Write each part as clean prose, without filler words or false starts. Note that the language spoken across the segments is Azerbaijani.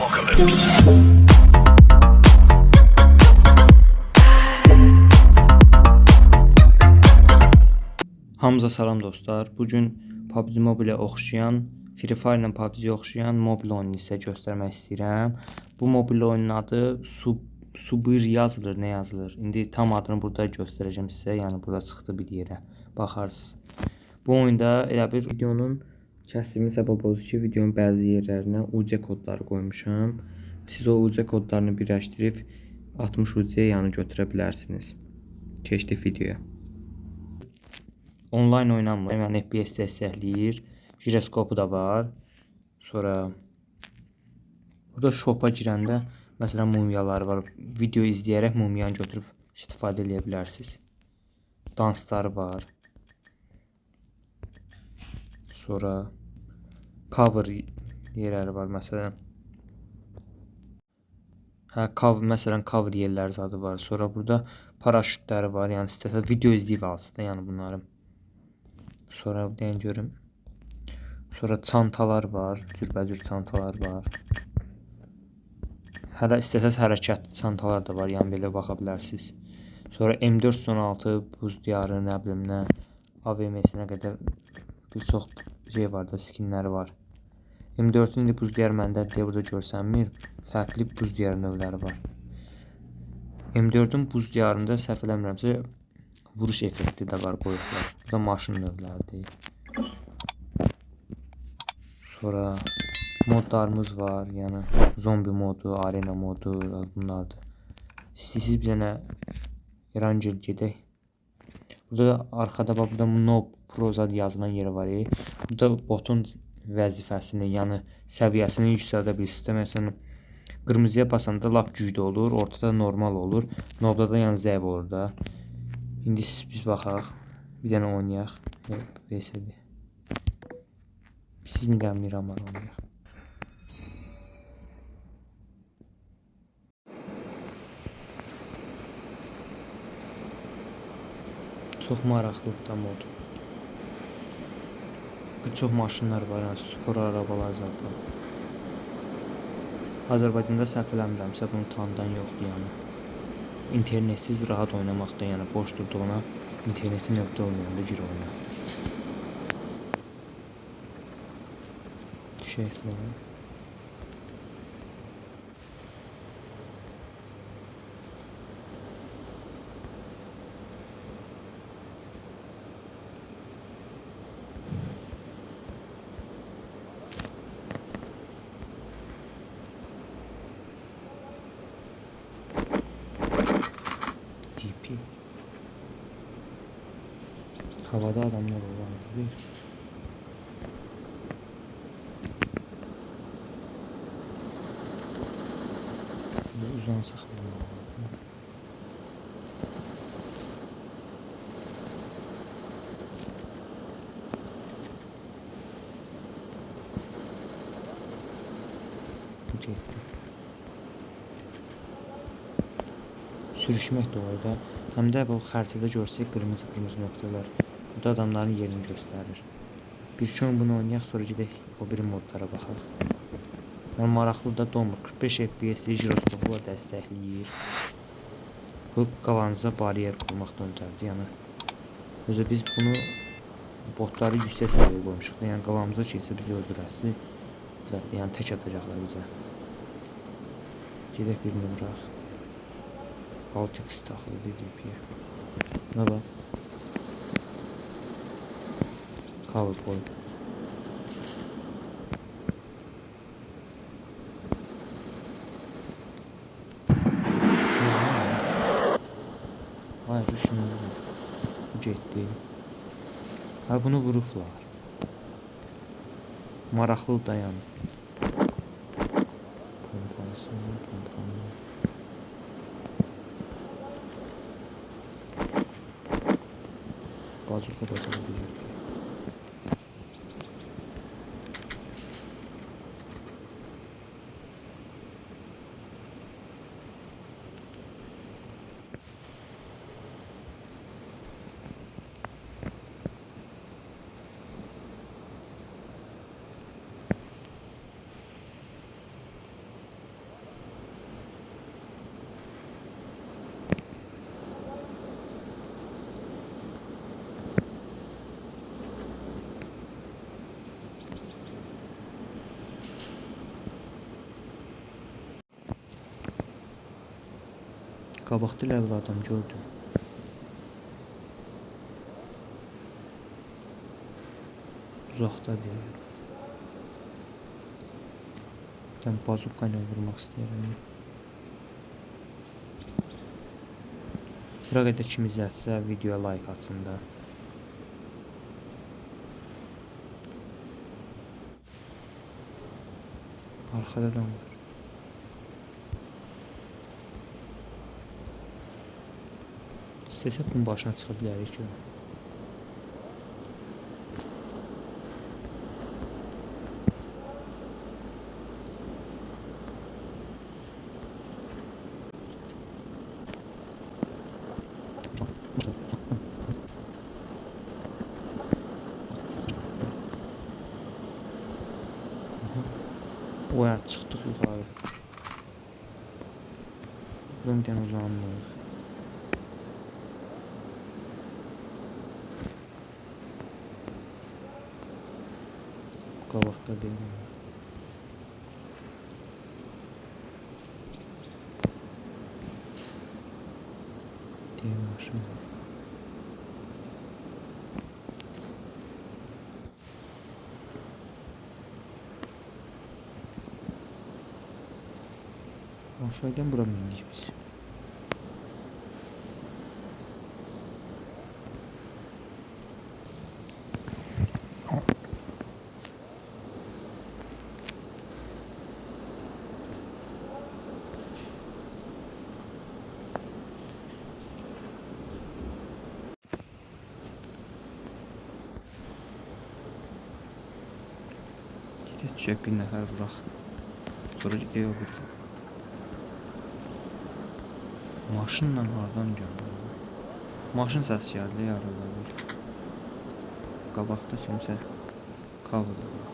Apocalypse. Hamınıza salam dostlar. Bugün PUBG Mobile oxşayan, Free Fire ilə PUBG oxşayan mobil oyunu sizə göstərmək istəyirəm. Bu mobil oyunun adı Subir yazılır, nə yazılır? İndi tam adını burada göstərəcəm sizə. Yəni burada çıxdı bir yerə. Baxarsınız. Bu oyunda elə bir videonun kəsimin səbəb odur ki, videonun bəzi yerlərinə UC kodları qoymuşam. Siz o UC kodlarını birləşdirib 60 UC yəni götürə bilərsiniz. Keçdik videoya. Online oynanmır. Yəni FPS dəstəkləyir. Jiroskopu da var. Sonra burada shop'a girəndə məsələn mumyalar var. Video izləyərək mumyanı götürüb istifadə edə bilərsiniz. Danslar var. Sonra cover yerləri var məsələn. Məsələn cover yerləri zadı var. Sonra burada paraşütləri var. Yəni istəsəz video izləyib alsın da yəni bunları. Sonra deyən görüm. Sonra çantalar var. Cürbəcür çantalar var. Hələ istəsəz hərəkətli çantalar da var. Yəni belə baxa bilərsiniz. Sonra M416 buz diyarı nə bilim nə AVM-sinə qədər bir çox şey var da skinləri var. M4-ün indi buz diyarı məndə deyə burada görsənmir. Fərqli buz diyarı növləri var. M4-ün buz diyarında səhv eləmirəmsə vuruş effekti də var qoyublar. Bu da maşın növləridir. Sonra modlarımız var. Yəni zombi modu, arena modu bunlardır. İstəyirsiniz bir dənə Erangel gedək. Burada arxada bax burada Nob Pro zad yazılan yeri var. Burada botun vəzifəsini, yəni səviyyəsini yüksəldə bilirsiniz. Məsələn, qırmızıya basanda lap güclü olur, ortada normal olur, nobda da yəni zəif olur da. İndi biz baxaq. Bir dənə oynayaq. VSD. Siz Miramar oynayaq. Çox maraqlıdır da mod. Bir çox maşınlar var, yəni spor arabalar zaten. Azərbaycanda səhv eləmirəmsə bunu tanıdan yoxdur yəni. İnternetsiz rahat oynamaqda, yəni boş durduğuna internetin yoxda olmayanda gir oyna. Düşəklər. Havada adamlar var. Uzansak mı? Bu getdi. Sürüşmək də orada. Həm də bu xəritədə görsək qırmızı nöqtələr. Bu da adamların yerini göstərir. Bir üçün bunu oynayaq, sonra gedək o biri modlara baxaq. Yəni maraqlı da donmur. 45 FPS-li jiroskopu dəstəkləyir. Bu qavanıza bariyer qurmaqdan ötərdi. Yəni özü biz bunu botları yüksək səviyyəyə qoymuşuq. Yəni qavanımıza kilsə bizi öldürəsi. Yəni tək atacaqlar bizə. Gedək birini vuraq. 6x taxılı DDP-yə. Nə bax? Cover koy. Vay düşünün. Bu getdi. Ha bunu vurublar. Maraqlı da yəni. Bazuka da deyir. Qabaqda elə bir adam gördüm. Uzaqda bir. Ben bazuka ilə vurmaq istəyirəm. Bura qədər kim izlətsə videoya like atsın da. Arkada adam var. İstəsə bunun başına çıxa bilərik ki. Oya çıxdıq yuxarı. Buradan bir dənə uzanmırıq. Qabaqda deyiləm. Deyim maşın var. Aşağıdan bura mindik biz. Çək bir nəfər vuraq. Sonra gidiyor öbür. Maşınla hardan gəldi? Maşın səsi gəldi yarıda bir. Qabaqda kimsə kavada var.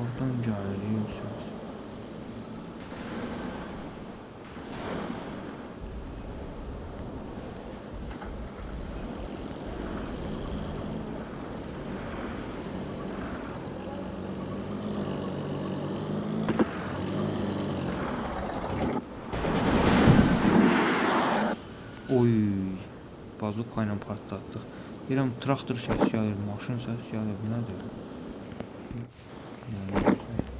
Oradan gəlir söz. Oy, bazuka ilə partlatdıq. Deyirəm traktor səs gəlir, maşın səs gəlir, bu nədir?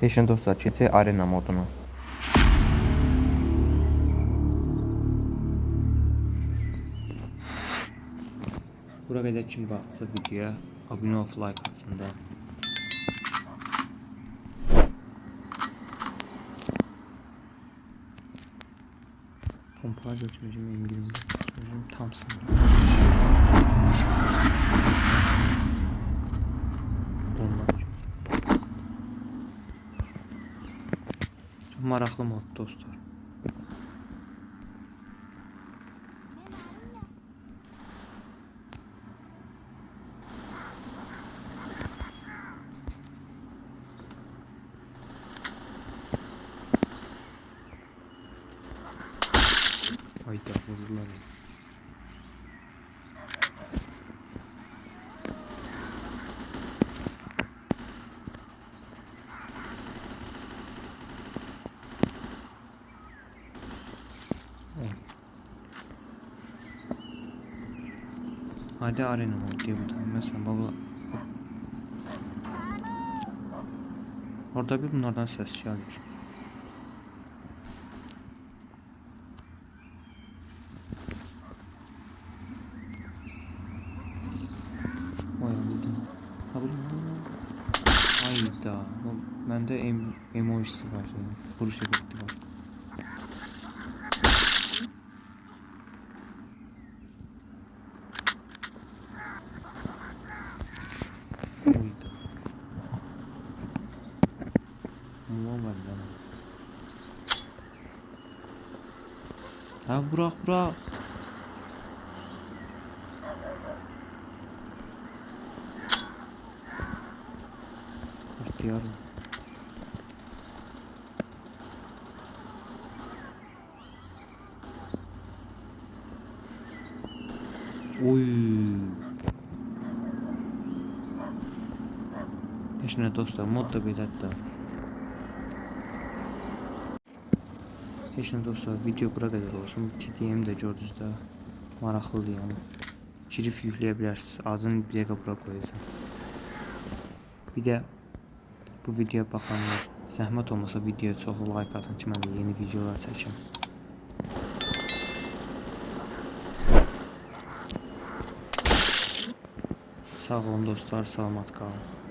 Heşin dostlar, keçək arena moduna. Bura qədər kim baxsa videoya abunə ol, like atsın da. Pompalar götürməyəcəm, İngilizcə götürməyəcəm, Thompson. Bomba çox maraqlı mod dostlar. Hayda vururlar. Hadi arena mod diye bir tane mesela baba. Orada bir bunlardan ses gelir. Hayda. Bende emojisi var. Vuruş efekti var. Hayda. Muam var lan. Ha bırak. İhtiyarım. Oy. Heç nə dostlar, mod da belədir. Heç nə dostlar, video bura qədər olsun. TDM də gördünüz də maraqlıdır yəni. Şrif yükləyə bilərsiniz. Adını bir dəqiqə bura qoyacağım. Bir də bu videoya baxanlar zəhmət olmasa videoya çoxlu like atın ki, mən də yeni videolar çəkim. Sağ olun dostlar, salamat qalın.